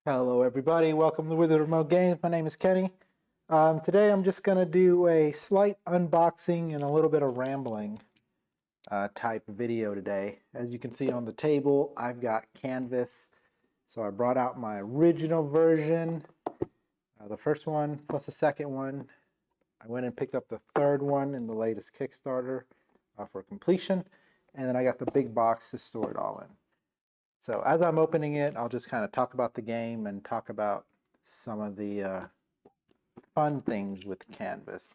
Hello everybody, welcome to With the Remote Games. My name is Kenny. Today I'm just going to do a slight unboxing and a little bit of rambling type video today. As you can see on the table, I've got Canvas. So I brought out my original version, the first one plus the second one. I went and picked up the third one in the latest Kickstarter for completion. And then I got the big box to store it all in. So as I'm opening it, I'll just kind of talk about the game and talk about some of the fun things with Canvas.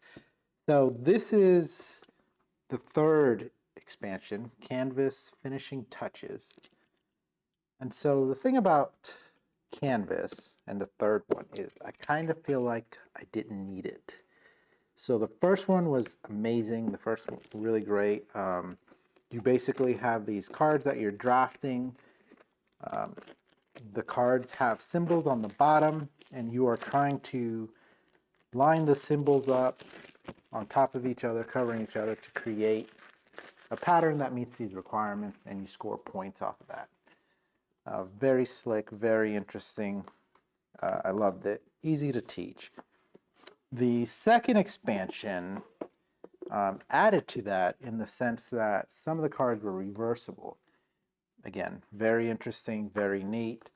So this is the third expansion, Canvas Finishing Touches. And so the thing about Canvas and the third one is I kind of feel like I didn't need it. So the first one was amazing. The first one was really great. You basically have these cards that you're drafting. The cards have symbols on the bottom, and you are trying to line the symbols up on top of each other, covering each other to create a pattern that meets these requirements, and you score points off of that. Very slick, very interesting. I loved it. Easy to teach. The second expansion added to that in the sense that some of the cards were reversible. Again, very interesting, very neat,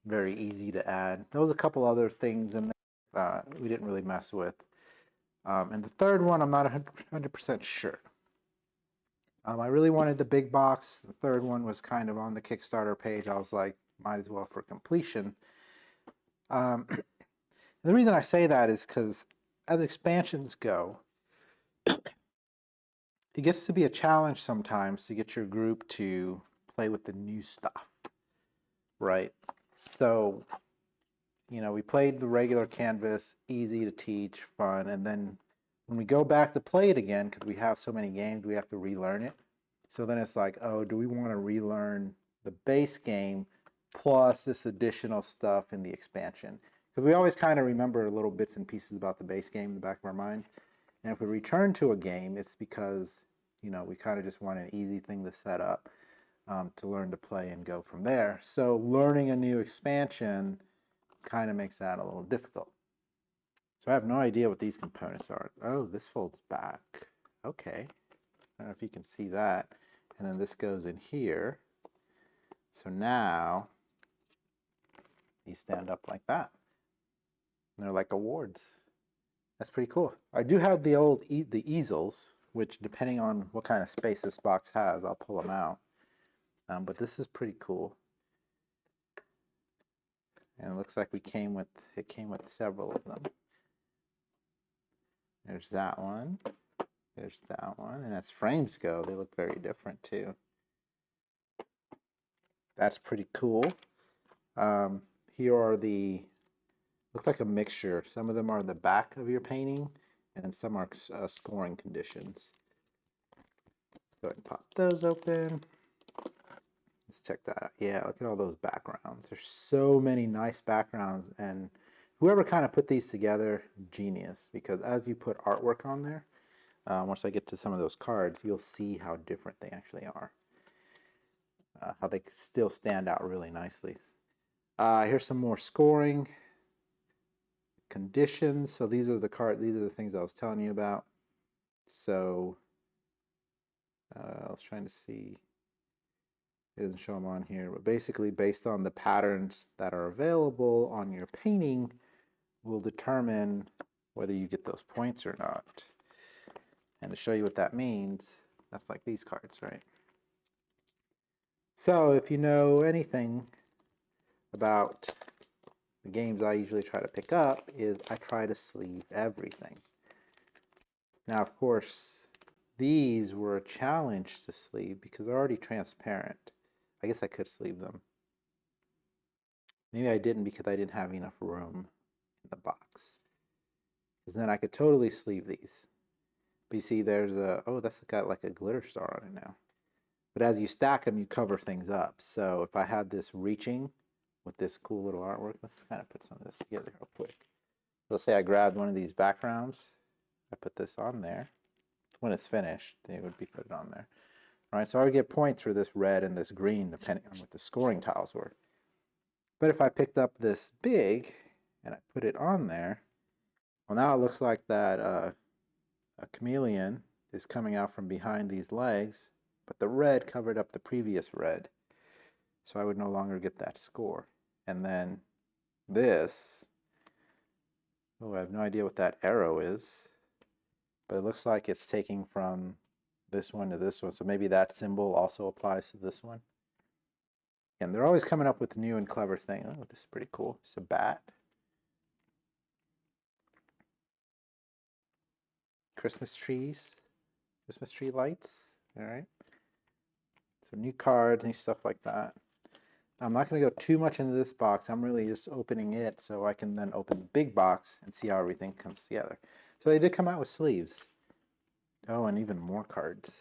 very easy to add. There was a couple other things in there we didn't really mess with. And the third one, I'm not 100% sure. I really wanted the big box. The third one was kind of on the Kickstarter page. I was like, might as well for completion. The reason I say that is because as expansions go, it gets to be a challenge sometimes to get your group to play with the new stuff, right? So, we played the regular Canvas, easy to teach, fun, and then when we go back to play it again, because we have so many games, we have to relearn it. So then it's like, oh, do we want to relearn the base game plus this additional stuff in the expansion? Because we always kind of remember little bits and pieces about the base game in the back of our mind. And if we return to a game, it's because, we kind of just want an easy thing to set up to learn to play and go from there. So learning a new expansion kind of makes that a little difficult. So I have no idea what these components are. Oh, this folds back. Okay. I don't know if you can see that. And then this goes in here. So now these stand up like that. And they're like awards. That's pretty cool. I do have the easels, which depending on what kind of space this box has, I'll pull them out. But this is pretty cool. And it looks like it came with several of them. There's that one. There's that one. And as frames go, they look very different too. That's pretty cool. Here are looks like a mixture. Some of them are the back of your painting, and some are scoring conditions. Let's go ahead and pop those open. Let's check that out. Yeah, look at all those backgrounds. There's so many nice backgrounds, and whoever kind of put these together, genius, because as you put artwork on there, once I get to some of those cards, you'll see how different they actually are. How they still stand out really nicely. Here's some more scoring conditions. So these are the things I was telling you about. So I was trying to see. It doesn't show them on here, but basically based on the patterns that are available on your painting will determine whether you get those points or not. And to show you what that means, that's like these cards, right? So if you know anything about the games I usually try to pick up, is I try to sleeve everything. Now, of course, these were a challenge to sleeve because they're already transparent. I guess I could sleeve them. Maybe I didn't because I didn't have enough room in the box. Because then I could totally sleeve these. But you see there's oh, that's got like a glitter star on it now. But as you stack them, you cover things up. So if I had this reaching with this cool little artwork, let's kind of put some of this together real quick. Let's say I grabbed one of these backgrounds. I put this on there. When it's finished, they would be put on there. All right, so I would get points for this red and this green depending on what the scoring tiles were. But if I picked up this big and I put it on there, well, now it looks like that a chameleon is coming out from behind these legs, but the red covered up the previous red. So I would no longer get that score. And then this, oh, I have no idea what that arrow is, but it looks like it's taking from this one to this one. So maybe that symbol also applies to this one. And they're always coming up with new and clever things. Oh, this is pretty cool. It's a bat. Christmas trees. Christmas tree lights. All right. So new cards, new stuff like that. I'm not going to go too much into this box. I'm really just opening it so I can then open the big box and see how everything comes together. So they did come out with sleeves. Oh, and even more cards.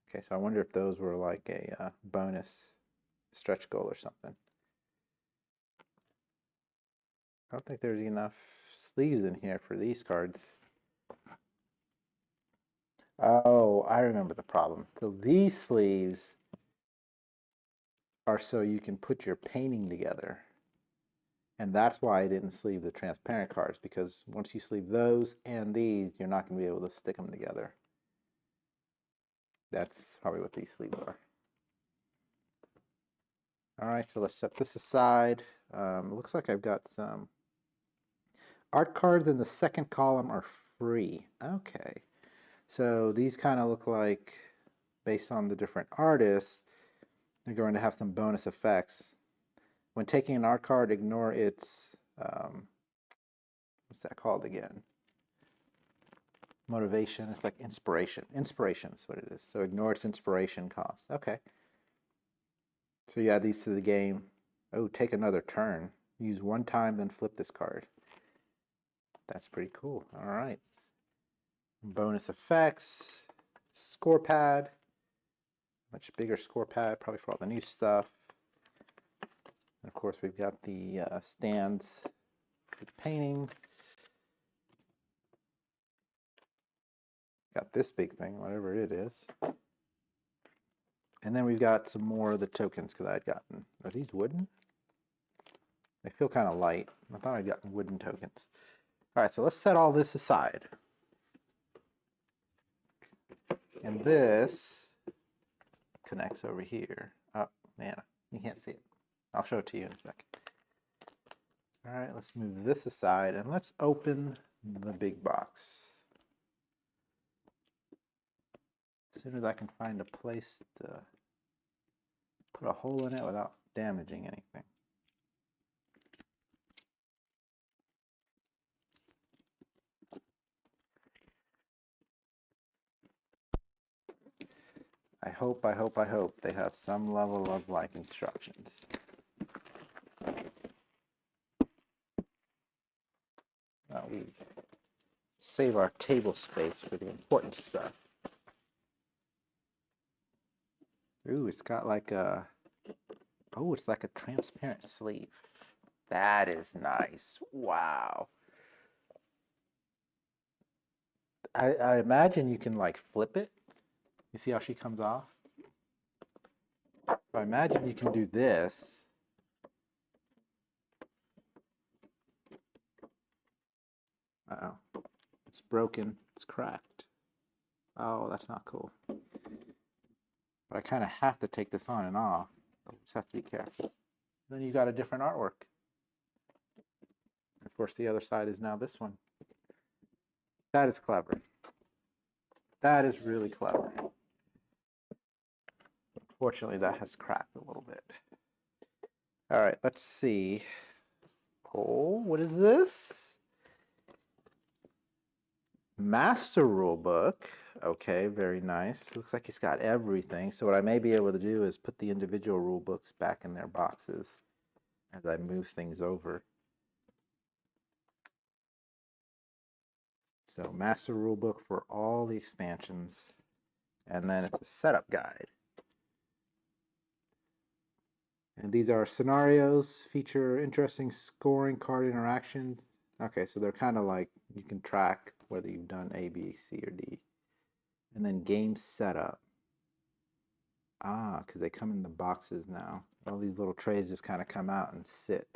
Okay, so I wonder if those were like a bonus stretch goal or something. I don't think there's enough sleeves in here for these cards. Oh, I remember the problem. So these sleeves are so you can put your painting together. And that's why I didn't sleeve the transparent cards, because once you sleeve those and these, you're not going to be able to stick them together. That's probably what these sleeves are. All right, so let's set this aside. Looks like I've got some art cards in the second column are free. Okay, so these kind of look like, based on the different artists, they're going to have some bonus effects. When taking an art card, ignore its, what's that called again? Motivation. It's like inspiration. Inspiration is what it is. So ignore its inspiration cost. Okay. So you add these to the game. Oh, take another turn. Use one time, then flip this card. That's pretty cool. All right. Bonus effects. Score pad. Much bigger score pad, probably for all the new stuff. And of course, we've got the stands for the painting. Got this big thing, whatever it is. And then we've got some more of the tokens because I'd gotten, are these wooden? They feel kind of light. I thought I'd gotten wooden tokens. All right, so let's set all this aside. And this connects over here. Oh, man, you can't see it. I'll show it to you in a second. All right, let's move this aside and let's open the big box. As soon as I can find a place to put a hole in it without damaging anything. I hope they have some level of like instructions. We save our table space for the important stuff. Ooh, it's got like a, oh, it's like a transparent sleeve. That is nice. Wow. I imagine you can like flip it. You see how she comes off? So I imagine you can do this. Uh-oh. It's broken. It's cracked. Oh, that's not cool. But I kind of have to take this on and off. I just have to be careful. Then you got a different artwork. Of course, the other side is now this one. That is clever. That is really clever. Unfortunately, that has cracked a little bit. All right, let's see. Oh, what is this? Master rulebook. Okay, very nice. Looks like it's got everything. So what I may be able to do is put the individual rule books back in their boxes as I move things over. So master rulebook for all the expansions. And then it's a setup guide. And these are scenarios, feature interesting scoring card interactions. Okay, so they're kind of like, you can track whether you've done A, B, C, or D. And then game setup. Ah, because they come in the boxes now. All these little trays just kind of come out and sit.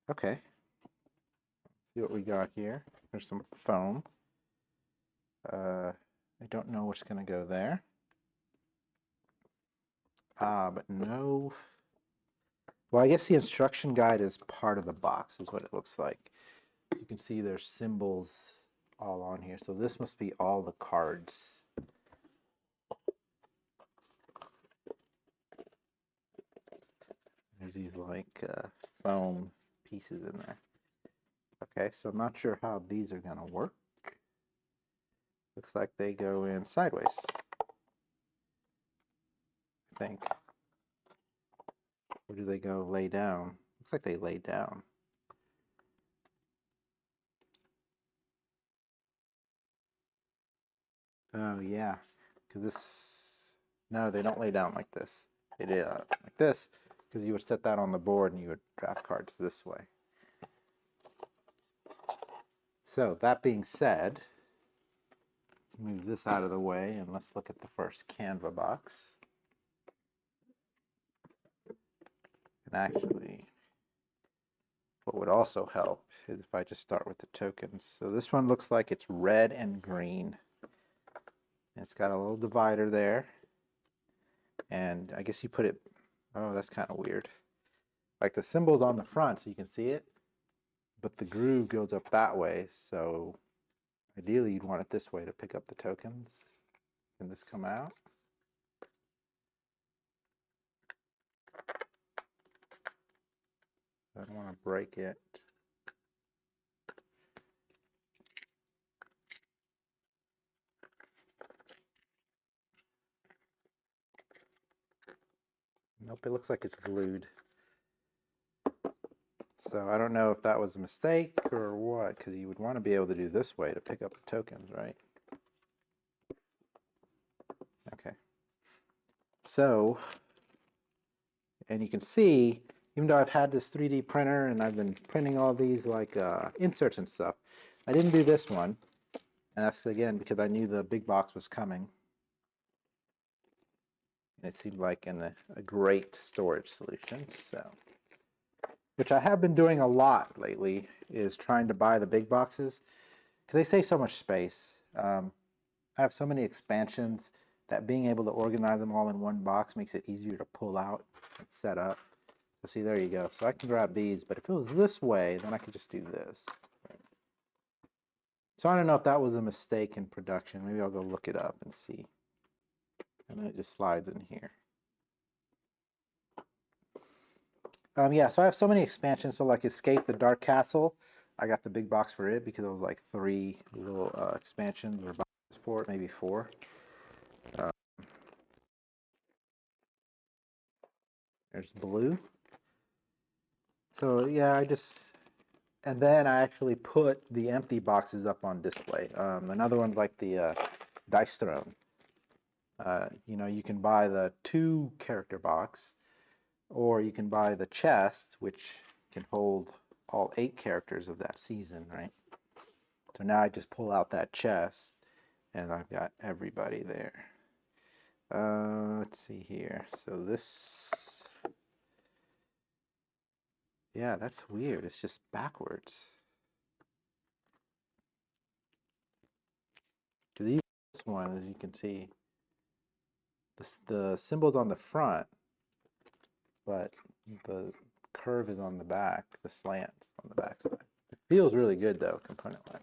Okay. See what we got here. There's some foam. I don't know what's going to go there. Ah, but no. Well, I guess the instruction guide is part of the box, is what it looks like. You can see there's symbols all on here. So this must be all the cards. There's these like foam pieces in there. Okay, so I'm not sure how these are going to work. Looks like they go in sideways, I think. Or do they go lay down? Looks like they lay down. Oh, yeah. Because this... No, they don't lay down like this. They did like this, because you would set that on the board and you would draft cards this way. So, that being said, let's move this out of the way and let's look at the first Canva box. And actually, what would also help is if I just start with the tokens. So this one looks like it's red and green. And it's got a little divider there. And I guess you put it, oh, that's kind of weird. Like the symbol's on the front so you can see it, but the groove goes up that way. So ideally you'd want it this way to pick up the tokens. Can this come out? I don't want to break it. Nope, it looks like it's glued. So I don't know if that was a mistake or what, because you would want to be able to do this way to pick up the tokens, right? Okay. So, and you can see, even though I've had this 3D printer and I've been printing all these like inserts and stuff, I didn't do this one. And that's again because I knew the big box was coming. And it seemed like a great storage solution. So, which I have been doing a lot lately, is trying to buy the big boxes because they save so much space. I have so many expansions that being able to organize them all in one box makes it easier to pull out and set up. So see, there you go. So I can grab these, but if it was this way, then I could just do this. So I don't know if that was a mistake in production. Maybe I'll go look it up and see. And then it just slides in here. Yeah, so I have so many expansions. So like Escape the Dark Castle, I got the big box for it because it was like 3 little expansions or boxes for it, maybe 4. There's blue. So yeah, and then I actually put the empty boxes up on display. Another one like the Dice Throne. You know, you can buy the 2 character box, or you can buy the chest, which can hold all 8 characters of that season, right? So now I just pull out that chest, and I've got everybody there. Let's see here. So this, yeah, that's weird. It's just backwards. Because this one, as you can see, the symbol's on the front, but the curve is on the back, the slant on the back side. It feels really good though, component-wise.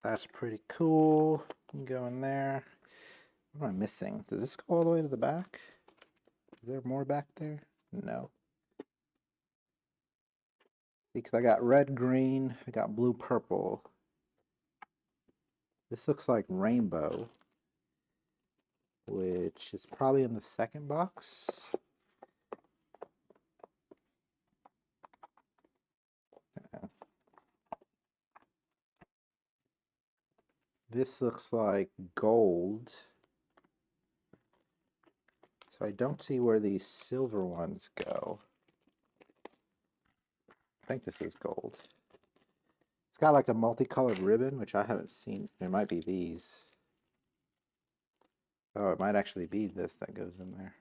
That's pretty cool. You can go in there. What am I missing? Does this go all the way to the back? Is there more back there? No. Because I got red, green, I got blue, purple. This looks like rainbow, which is probably in the second box. This looks like gold. So I don't see where these silver ones go. I think this is gold. It's got like a multicolored ribbon, which I haven't seen. It might be these. Oh, it might actually be this that goes in there.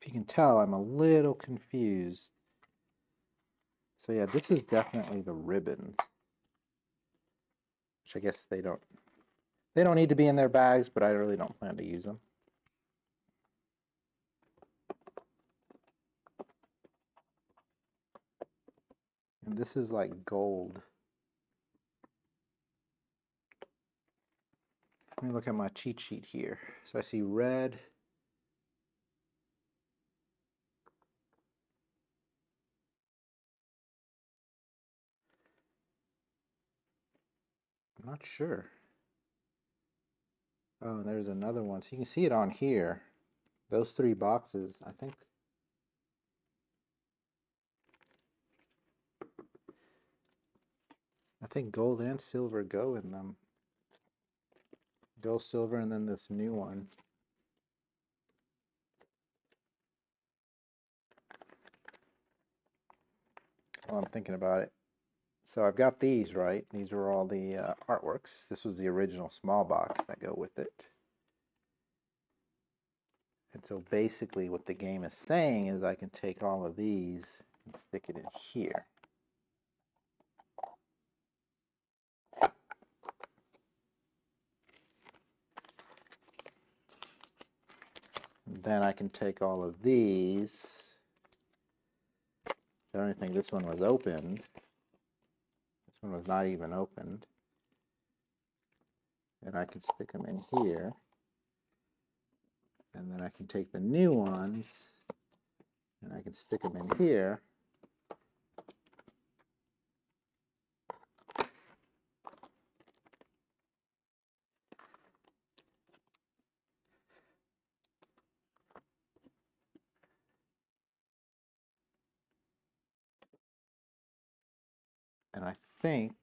If you can tell, I'm a little confused. So yeah, this is definitely the ribbons. Which I guess they don't need to be in their bags, but I really don't plan to use them. And this is like gold. Let me look at my cheat sheet here. So I see red. I'm not sure. Oh, there's another one. So you can see it on here. Those 3 boxes, I think gold and silver go in them. Gold, silver, and then this new one. While I'm thinking about it. So I've got these, right? These are all the artworks. This was the original small box that go with it. And so basically what the game is saying is I can take all of these and stick it in here. And then I can take all of these. I don't think this one was opened. This one was not even opened. And I can stick them in here. And then I can take the new ones and I can stick them in here. And I think,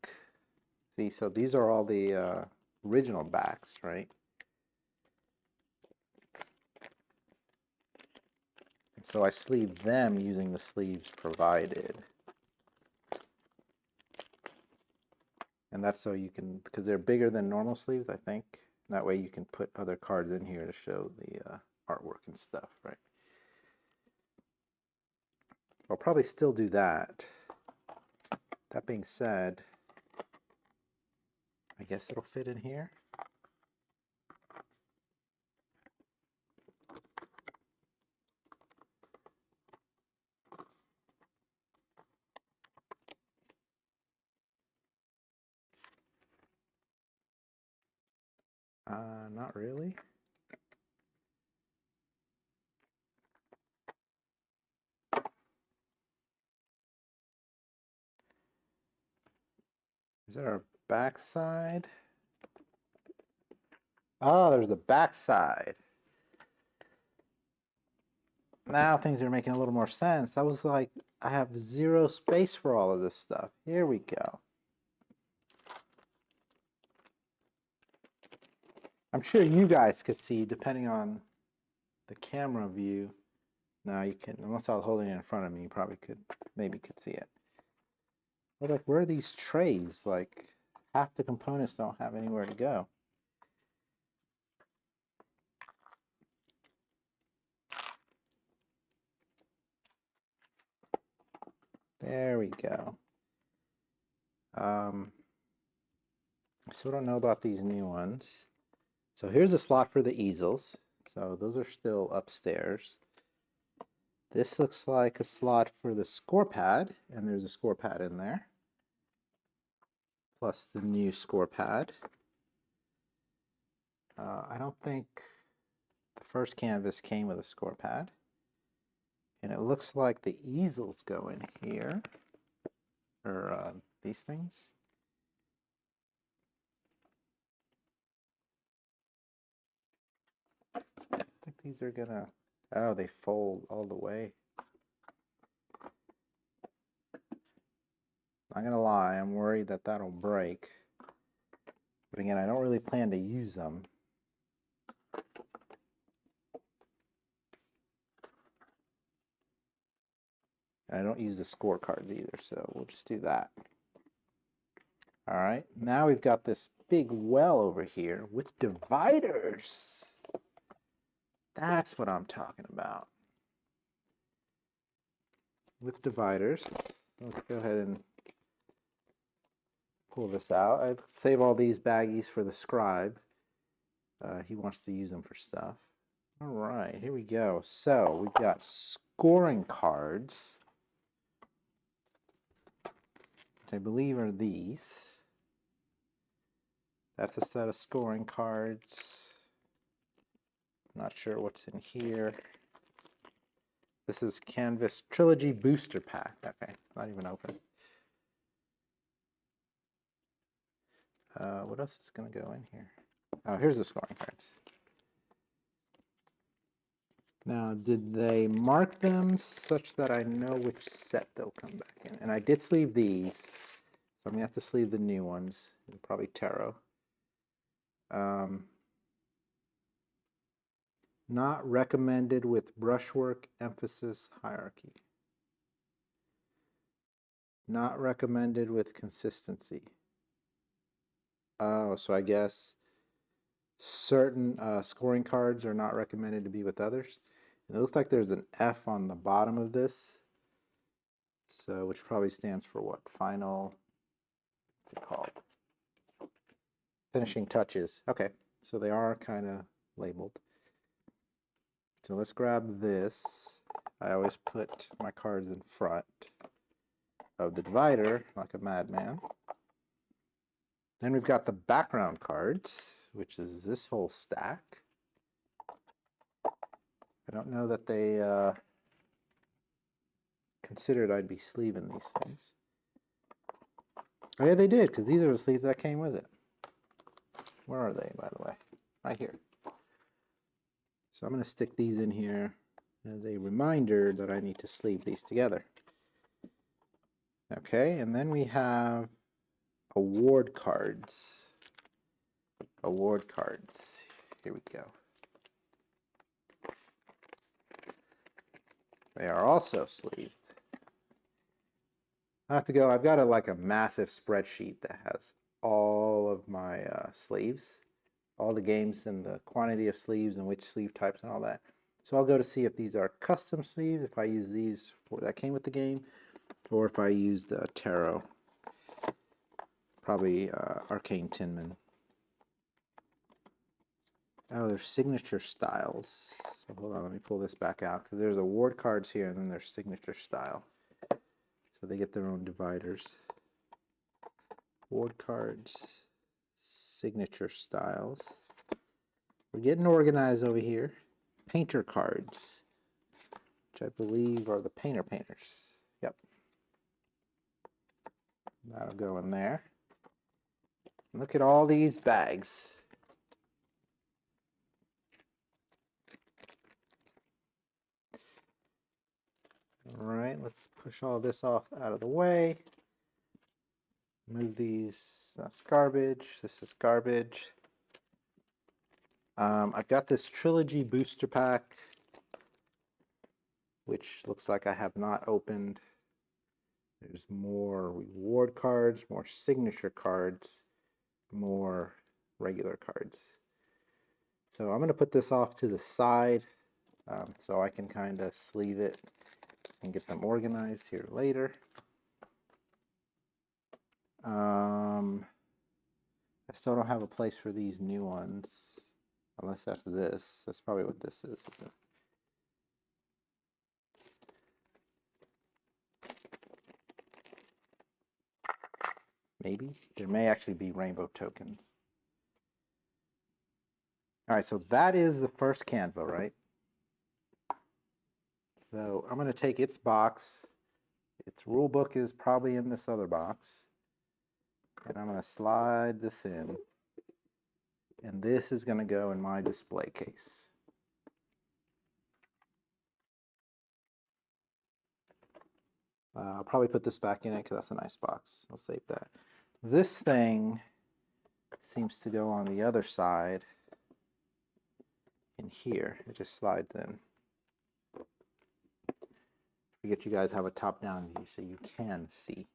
see, so these are all the original backs, right? And so I sleeve them using the sleeves provided. And that's so you can, because they're bigger than normal sleeves, I think. That way you can put other cards in here to show the artwork and stuff, right? I'll probably still do that. That being said, I guess it'll fit in here. Not really. Is there a back side? Oh, there's the back side. Now things are making a little more sense. I was like, I have 0 space for all of this stuff. Here we go. I'm sure you guys could see, depending on the camera view. No, you can, unless I was holding it in front of me, you probably could, maybe could see it. But like, where are these trays? Like, half the components don't have anywhere to go. There we go. I still don't know about these new ones. So here's a slot for the easels. So those are still upstairs. This looks like a slot for the score pad, and there's a score pad in there. Plus the new score pad. I don't think the first canvas came with a score pad. And it looks like the easels go in here, or these things. I think these are gonna, oh, they fold all the way. Not gonna lie, I'm worried that that'll break. But again, I don't really plan to use them. I don't use the scorecards either, so we'll just do that. All right, now we've got this big well over here with dividers. That's what I'm talking about. With dividers. Let's go ahead and pull this out. I save all these baggies for the scribe. He wants to use them for stuff. All right, here we go. So we've got scoring cards, which I believe are these. That's a set of scoring cards. Not sure what's in here. This is Canvas Trilogy Booster Pack. Okay, not even open. What else is going to go in here? Oh, here's the scoring cards. Now, did they mark them such that I know which set they'll come back in? And I did sleeve these, so I'm going to have to sleeve the new ones. They're probably tarot. Not recommended with brushwork, emphasis, hierarchy. Not recommended with consistency. Oh, so I guess certain scoring cards are not recommended to be with others. And it looks like there's an F on the bottom of this. So, which probably stands for what? Final, what's it called? Finishing touches. Okay, so they are kind of labeled. So let's grab this. I always put my cards in front of the divider like a madman. Then we've got the background cards, which is this whole stack. I don't know that they considered I'd be sleeving these things. Oh yeah, they did, because these are the sleeves that came with it. Where are they, by the way? Right here. So I'm going to stick these in here as a reminder that I need to sleeve these together. Okay, and then we have award cards. Award cards. Here we go. They are also sleeved. I have to go, I've got like a massive spreadsheet that has all of my sleeves, all the games and the quantity of sleeves and which sleeve types and all that. So I'll go to see if these are custom sleeves, if I use these that came with the game, or if I used tarot. Probably Arcane Tinman. Oh, there's signature styles. So hold on, let me pull this back out, because there's award cards here and then there's signature style. So they get their own dividers. Award cards, signature styles. We're getting organized over here. Painter cards, which I believe are the painters. Yep. That'll go in there. Look at all these bags. All right, let's push all this off out of the way. Move these. That's garbage. This is garbage. I've got this Trilogy Booster Pack, which looks like I have not opened. There's more reward cards, more signature cards, more regular cards. So I'm going to put this off to the side so I can kind of sleeve it and get them organized here later. I still don't have a place for these new ones, unless that's this. That's probably what this is, isn't it? Maybe. There may actually be rainbow tokens. All right, so that is the first Canva, right? So I'm going to take its box. Its rule book is probably in this other box. And I'm going to slide this in. And this is going to go in my display case. I'll probably put this back in it because that's a nice box. I'll save that. This thing seems to go on the other side in here. It just slides in. to get you guys have a top-down view so you can see.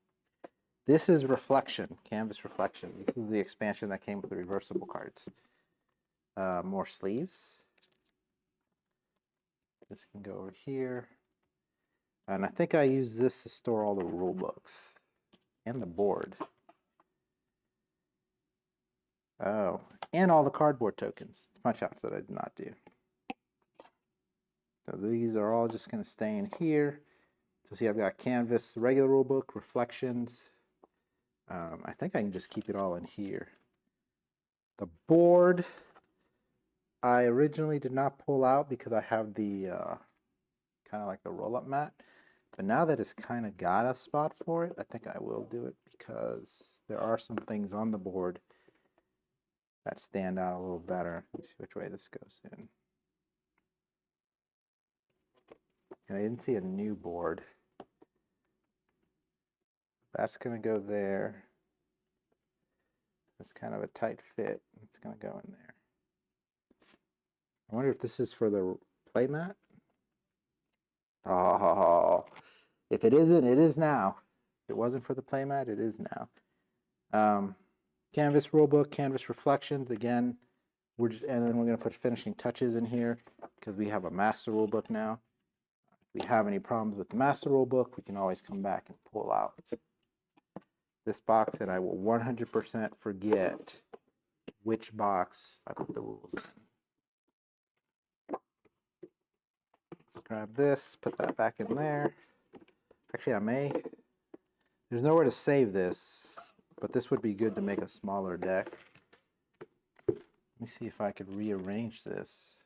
This is reflection, canvas reflection. This is the expansion that came with the reversible cards. More sleeves. This can go over here. And I think I use this to store all the rule books and the board. Oh, and all the cardboard tokens, punch outs that I did not do. So these are all just going to stay in here. So see, I've got canvas, regular rule book, reflections. I think I can just keep it all in here. The board, I originally did not pull out because I have the kind of like the roll-up mat. But now that it's kind of got a spot for it, I think I will do it because there are some things on the board that stand out a little better. Let me see which way this goes in. And I didn't see a new board. That's going to go there. It's kind of a tight fit. It's going to go in there. I wonder if this is for the playmat. Oh, if it isn't, it is now. If it wasn't for the playmat, it is now. Canvas rulebook, canvas reflections. Again, and then we're going to put finishing touches in here because we have a master rulebook now. If we have any problems with the master rulebook, we can always come back and pull out this box, and I will 100% forget which box I put the rules in. Let's grab this, put that back in there. Actually, I may. There's nowhere to save this, but this would be good to make a smaller deck. Let me see if I could rearrange this.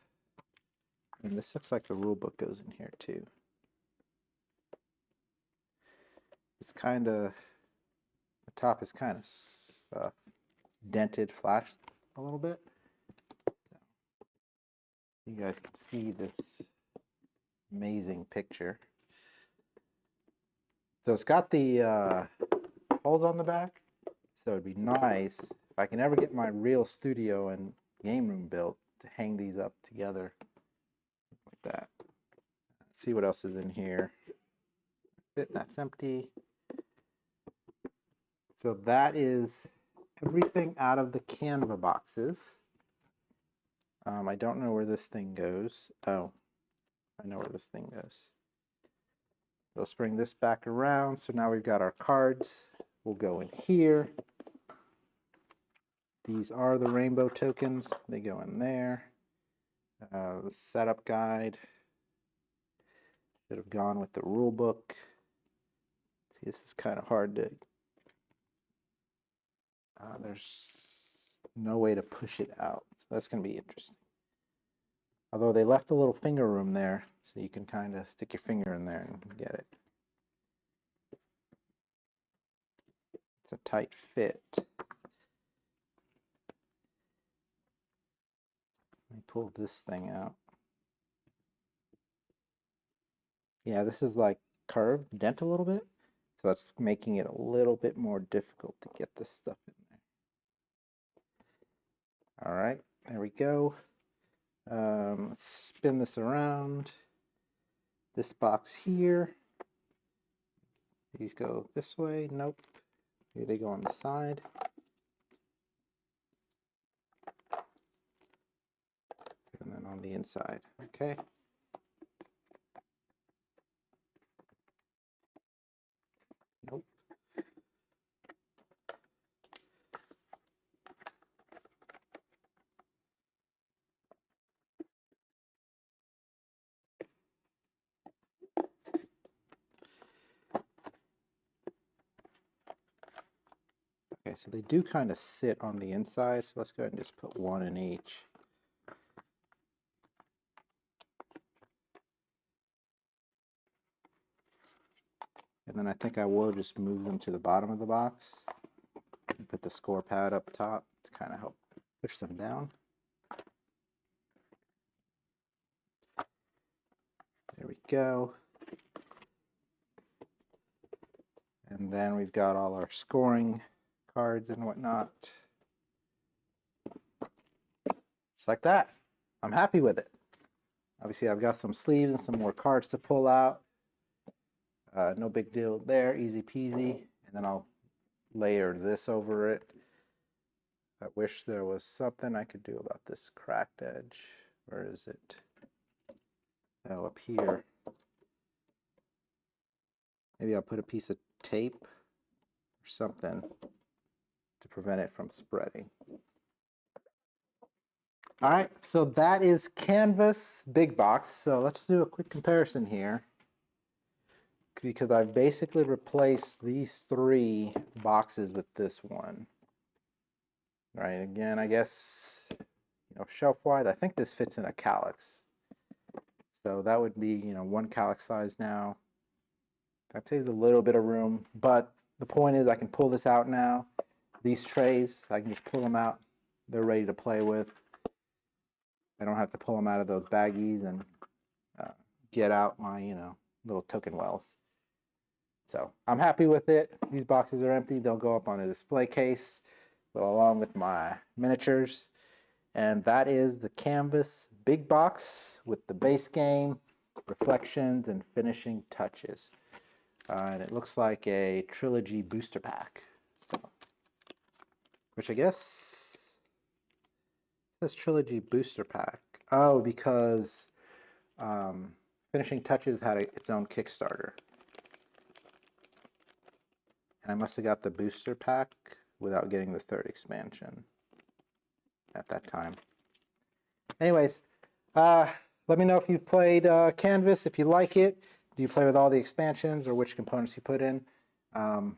And this looks like the rule book goes in here too. It's kind of, the top is kind of dented, flashed a little bit. You guys can see this amazing picture. So it's got the holes on the back. So it'd be nice if I can ever get my real studio and game room built to hang these up together like that. Let's see what else is in here. That's empty. So that is everything out of the Canva boxes. I don't know where this thing goes. Oh, I know where this thing goes. Let's bring this back around. So now we've got our cards. We'll go in here. These are the rainbow tokens. They go in there. The setup guide should have gone with the rule book. See, this is kind of hard to. There's no way to push it out, so that's going to be interesting. Although they left a little finger room there, so you can kind of stick your finger in there and get it. It's a tight fit. Let me pull this thing out. Yeah, this is like curved, dent a little bit, so it's making it a little bit more difficult to get this stuff in there. All right, there we go. Let's spin this around. This box here. These go this way. Nope. Here they go on the side. And then on the inside. Okay. Nope. Okay, so they do kind of sit on the inside, so let's go ahead and just put one in each. And then I think I will just move them to the bottom of the box and put the score pad up top to kind of help push them down. There we go. And then we've got all our scoring cards and whatnot. Just like that. I'm happy with it. Obviously, I've got some sleeves and some more cards to pull out. No big deal there, easy peasy. And then I'll layer this over it. I wish there was something I could do about this cracked edge. Where is it? Oh, up here. Maybe I'll put a piece of tape or something to prevent it from spreading. All right, so that is Canvas Big Box. So let's do a quick comparison here, because I've basically replaced these 3 boxes with this one. All right, again, I guess, shelf-wise, I think this fits in a calyx. So that would be, 1 calyx size now. I've saved a little bit of room, but the point is I can pull this out now. These trays, I can just pull them out. They're ready to play with. I don't have to pull them out of those baggies and get out my, little token wells. So I'm happy with it. These boxes are empty. They'll go up on a display case along with my miniatures. And that is the Canvas Big Box with the base game, reflections, and finishing touches. And it looks like a trilogy booster pack. So, which I guess this trilogy booster pack. Oh, because Finishing Touches had its own Kickstarter. And I must have got the booster pack without getting the 3rd expansion at that time. Anyways, let me know if you've played Canvas, if you like it. Do you play with all the expansions or which components you put in? Of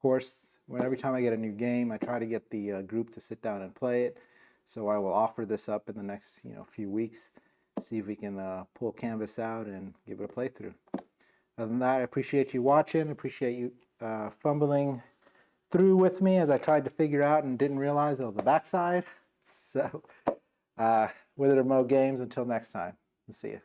course, every time I get a new game, I try to get the group to sit down and play it. So I will offer this up in the next few weeks. See if we can pull Canvas out and give it a playthrough. Other than that, I appreciate you watching. Appreciate you fumbling through with me as I tried to figure out and didn't realize the backside. So, Wither to Mo Games. Until next time, see you.